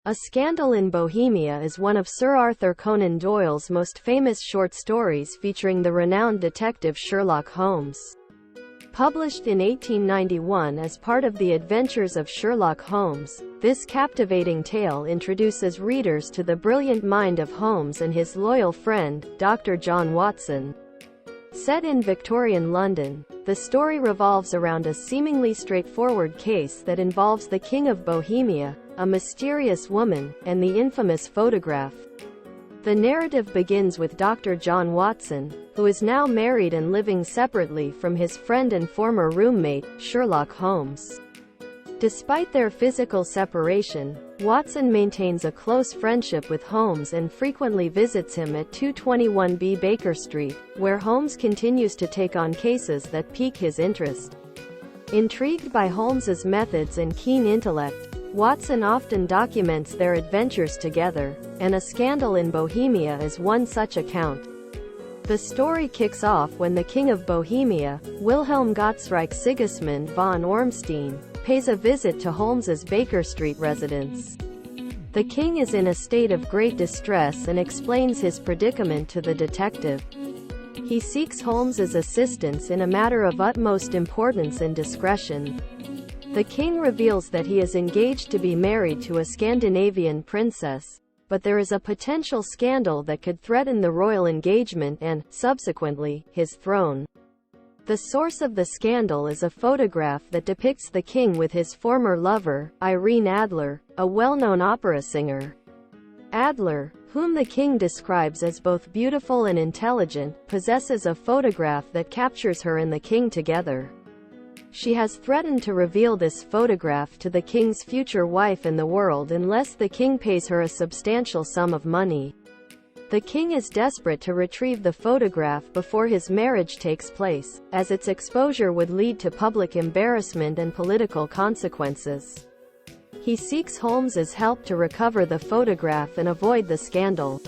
A Scandal in Bohemia is one of Sir Arthur Conan Doyle's most famous short stories featuring the renowned detective Sherlock Holmes. Published in 1891 as part of the Adventures of Sherlock Holmes, this captivating tale introduces readers to the brilliant mind of Holmes and his loyal friend, Dr. John Watson. Set in Victorian London, the story revolves around a seemingly straightforward case that involves the King of Bohemia, a mysterious woman, and the infamous photograph. The narrative begins with Dr. John Watson, who is now married and living separately from his friend and former roommate, Sherlock Holmes. Despite their physical separation, Watson maintains a close friendship with Holmes and frequently visits him at 221B Baker Street, where Holmes continues to take on cases that pique his interest. Intrigued by Holmes's methods and keen intellect, Watson often documents their adventures together, and A Scandal in Bohemia is one such account. The story kicks off when the King of Bohemia, Wilhelm Gottsreich Sigismund von Ormstein, pays a visit to Holmes's Baker Street residence. The king is in a state of great distress and explains his predicament to the detective. He seeks Holmes's assistance in a matter of utmost importance and discretion. The king reveals that he is engaged to be married to a Scandinavian princess, but there is a potential scandal that could threaten the royal engagement and, subsequently, his throne. The source of the scandal is a photograph that depicts the king with his former lover, Irene Adler, a well-known opera singer. Adler, whom the king describes as both beautiful and intelligent, possesses a photograph that captures her and the king together. She has threatened to reveal this photograph to the king's future wife and the world unless the king pays her a substantial sum of money. The king is desperate to retrieve the photograph before his marriage takes place, as its exposure would lead to public embarrassment and political consequences. He seeks Holmes's help to recover the photograph and avoid the scandal.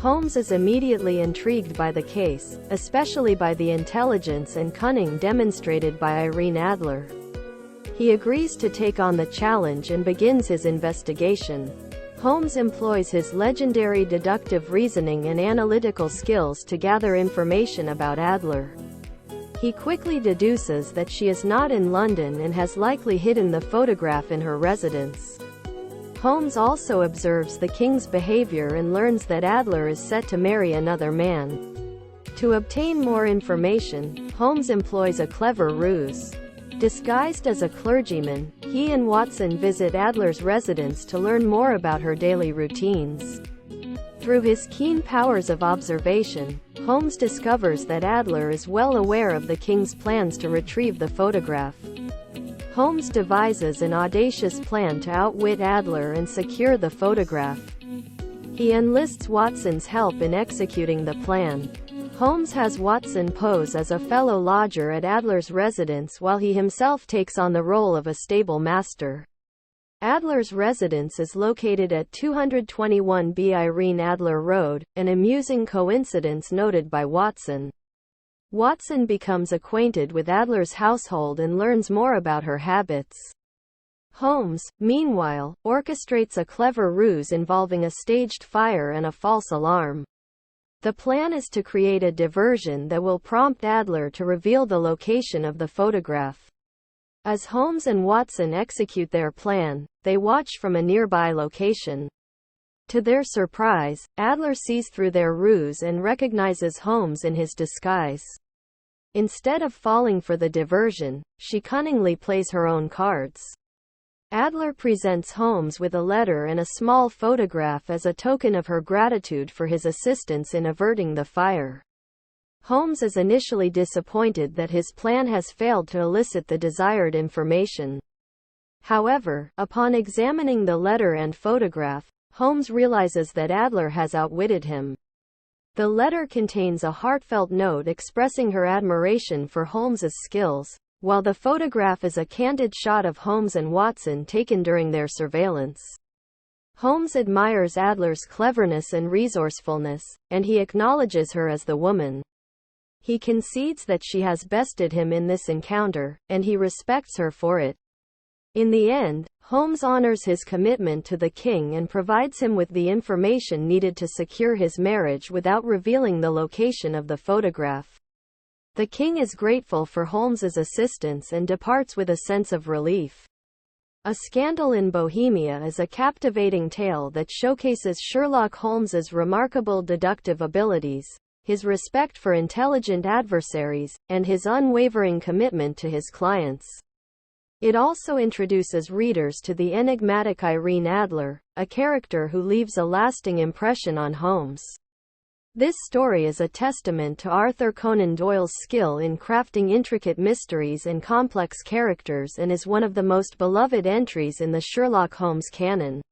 Holmes is immediately intrigued by the case, especially by the intelligence and cunning demonstrated by Irene Adler. He agrees to take on the challenge and begins his investigation. Holmes employs his legendary deductive reasoning and analytical skills to gather information about Adler. He quickly deduces that she is not in London and has likely hidden the photograph in her residence. Holmes also observes the king's behavior and learns that Adler is set to marry another man. To obtain more information, Holmes employs a clever ruse. Disguised as a clergyman, he and Watson visit Adler's residence to learn more about her daily routines. Through his keen powers of observation, Holmes discovers that Adler is well aware of the king's plans to retrieve the photograph. Holmes devises an audacious plan to outwit Adler and secure the photograph. He enlists Watson's help in executing the plan. Holmes has Watson pose as a fellow lodger at Adler's residence while he himself takes on the role of a stable master. Adler's residence is located at 221B Irene Adler Road, an amusing coincidence noted by Watson. Watson becomes acquainted with Adler's household and learns more about her habits. Holmes, meanwhile, orchestrates a clever ruse involving a staged fire and a false alarm. The plan is to create a diversion that will prompt Adler to reveal the location of the photograph. As Holmes and Watson execute their plan, they watch from a nearby location. To their surprise, Adler sees through their ruse and recognizes Holmes in his disguise. Instead of falling for the diversion, she cunningly plays her own cards. Adler presents Holmes with a letter and a small photograph as a token of her gratitude for his assistance in averting the fire. Holmes is initially disappointed that his plan has failed to elicit the desired information. However, upon examining the letter and photograph, Holmes realizes that Adler has outwitted him. The letter contains a heartfelt note expressing her admiration for Holmes's skills, while the photograph is a candid shot of Holmes and Watson taken during their surveillance. Holmes admires Adler's cleverness and resourcefulness, and he acknowledges her as the woman. He concedes that she has bested him in this encounter, and he respects her for it. In the end, Holmes honors his commitment to the king and provides him with the information needed to secure his marriage without revealing the location of the photograph. The king is grateful for Holmes's assistance and departs with a sense of relief. A Scandal in Bohemia is a captivating tale that showcases Sherlock Holmes's remarkable deductive abilities, his respect for intelligent adversaries, and his unwavering commitment to his clients. It also introduces readers to the enigmatic Irene Adler, a character who leaves a lasting impression on Holmes. This story is a testament to Arthur Conan Doyle's skill in crafting intricate mysteries and complex characters and is one of the most beloved entries in the Sherlock Holmes canon.